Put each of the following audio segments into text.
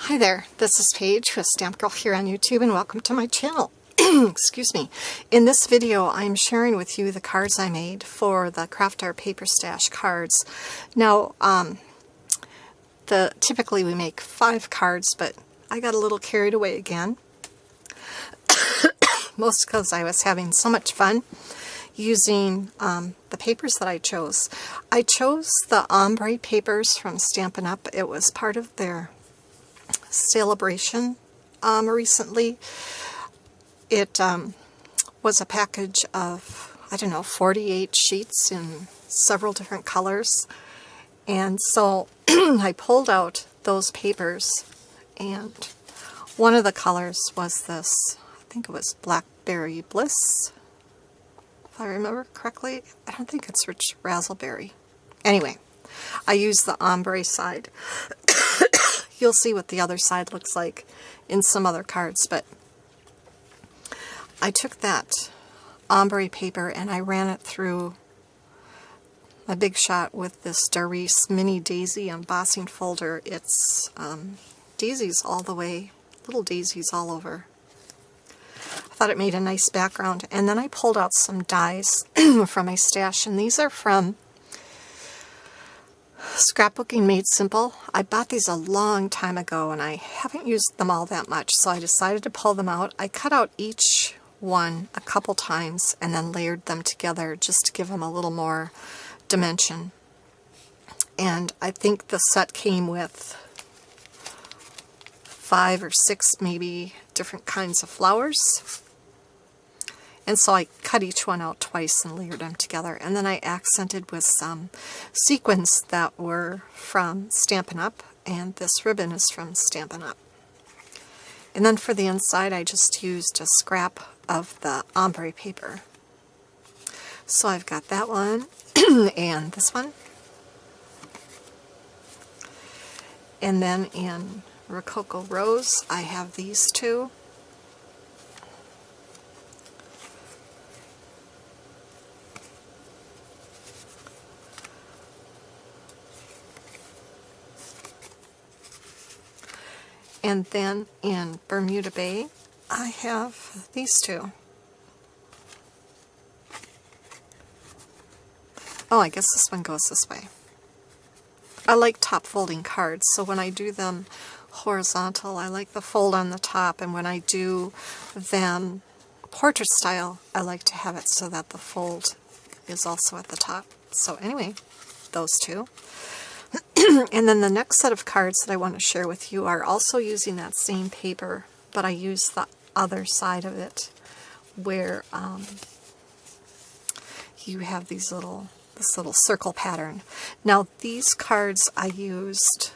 Hi there, this is Paige with Stamp Girl here on YouTube, and welcome to my channel. Excuse me. In this video I'm sharing with you the cards I made for the Craft Art Paper Stash cards. Now typically we make 5 cards, but I got a little carried away again. Most because I was having so much fun using the papers that I chose. I chose the ombre papers from Stampin' Up. It was part of their celebration recently. It was a package of, I don't know, 48 sheets in several different colors. And so I pulled out those papers, and one of the colors was this, I think it was Blackberry Bliss, if I remember correctly. I don't think it's Rich Razzleberry. Anyway, I used the ombre side. You'll see what the other side looks like in some other cards, but I took that ombre paper and I ran it through my Big Shot with this Darice Mini Daisy embossing folder. It's daisies all the way, little daisies all over. I thought it made a nice background. And then I pulled out some dies from my stash, and these are from Scrapbooking Made Simple. I bought these a long time ago and I haven't used them all that much, so I decided to pull them out. I cut out each one a couple times and then layered them together just to give them a little more dimension. And I think the set came with 5 or 6 maybe different kinds of flowers. And so I cut each one out twice and layered them together. And then I accented with some sequins that were from Stampin' Up, and this ribbon is from Stampin' Up. And then for the inside I just used a scrap of the ombre paper. So I've got that one and this one. And then in Rococo Rose I have these two. And then in Bermuda Bay, I have these two. Oh, I guess this one goes this way. I like top folding cards, so when I do them horizontal, I like the fold on the top, and when I do them portrait style, I like to have it so that the fold is also at the top. So anyway, those two. And then the next set of cards that I want to share with you are also using that same paper, but I use the other side of it where you have this little circle pattern. Now these cards I used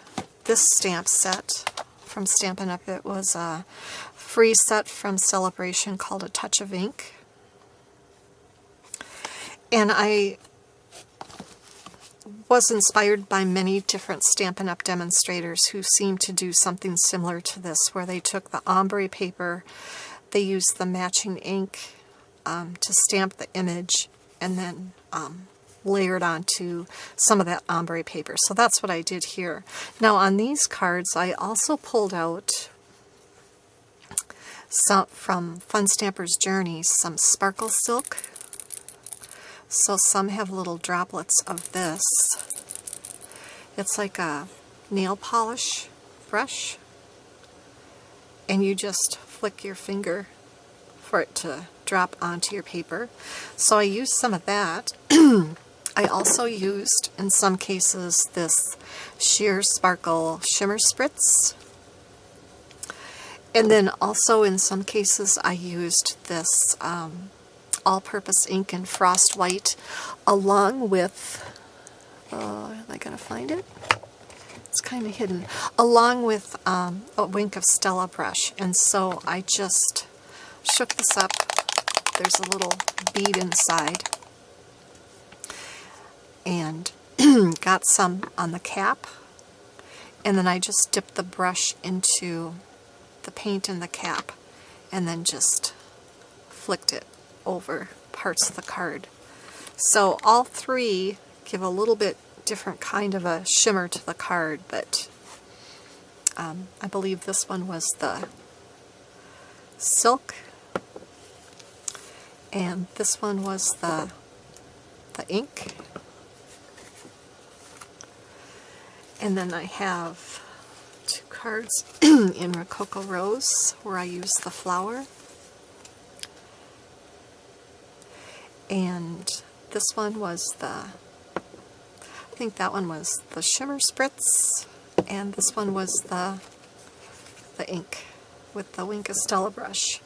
this stamp set from Stampin' Up. It was a free set from Celebration called A Touch of Ink. And I was inspired by many different Stampin' Up! Demonstrators who seemed to do something similar to this, where they took the ombre paper, they used the matching ink to stamp the image, and then layered onto some of that ombre paper. So that's what I did here. Now on these cards I also pulled out some from Fun Stamper's Journey, some sparkle silk. So some have little droplets of this. It's like a nail polish brush, and you just flick your finger for it to drop onto your paper. So I used some of that. I also used, in some cases, this Sheer Sparkle Shimmer Spritz. And then also in some cases I used this all-purpose ink in Frost White, along with, am I going to find it? It's kind of hidden. Along with a Wink of Stella brush. And so I just shook this up. There's a little bead inside. And got some on the cap. And then I just dipped the brush into the paint in the cap, and then just flicked it over parts of the card. So all three give a little bit different kind of a shimmer to the card, but I believe this one was the silk, and this one was the ink. And then I have 2 cards in Rococo Rose where I use the flower. And this one was I think that one was the Shimmer Spritz, and this one was the ink with the Wink of Stella brush.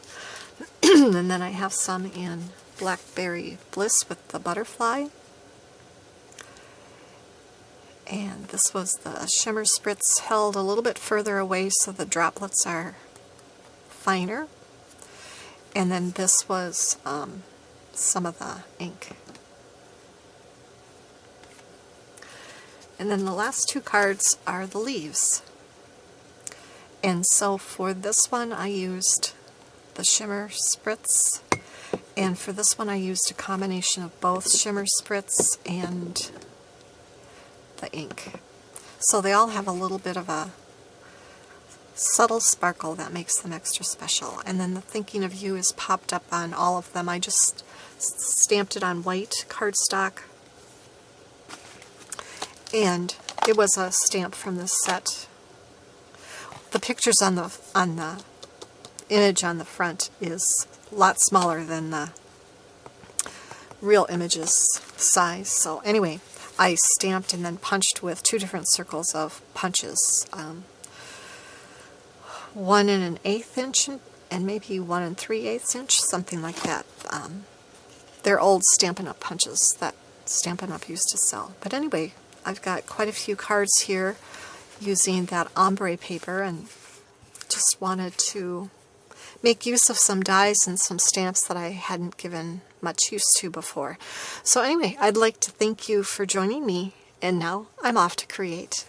And then I have some in Blackberry Bliss with the butterfly. And this was the Shimmer Spritz held a little bit further away so the droplets are finer. And then this was some of the ink. And then the last 2 cards are the leaves. And so for this one I used the Shimmer Spritz, and for this one I used a combination of both Shimmer Spritz and the ink. So they all have a little bit of a subtle sparkle that makes them extra special. And then the Thinking of You is popped up on all of them. I just stamped it on white cardstock, and it was a stamp from this set. The pictures on the image on the front is a lot smaller than the real image's size. So anyway, I stamped and then punched with 2 different circles of punches. 1 1/8 inch and maybe 1 3/8 inch, something like that. They're old Stampin' Up! Punches that Stampin' Up! Used to sell. But anyway, I've got quite a few cards here using that ombre paper, and just wanted to make use of some dies and some stamps that I hadn't given much use to before. So anyway, I'd like to thank you for joining me, and now I'm off to create.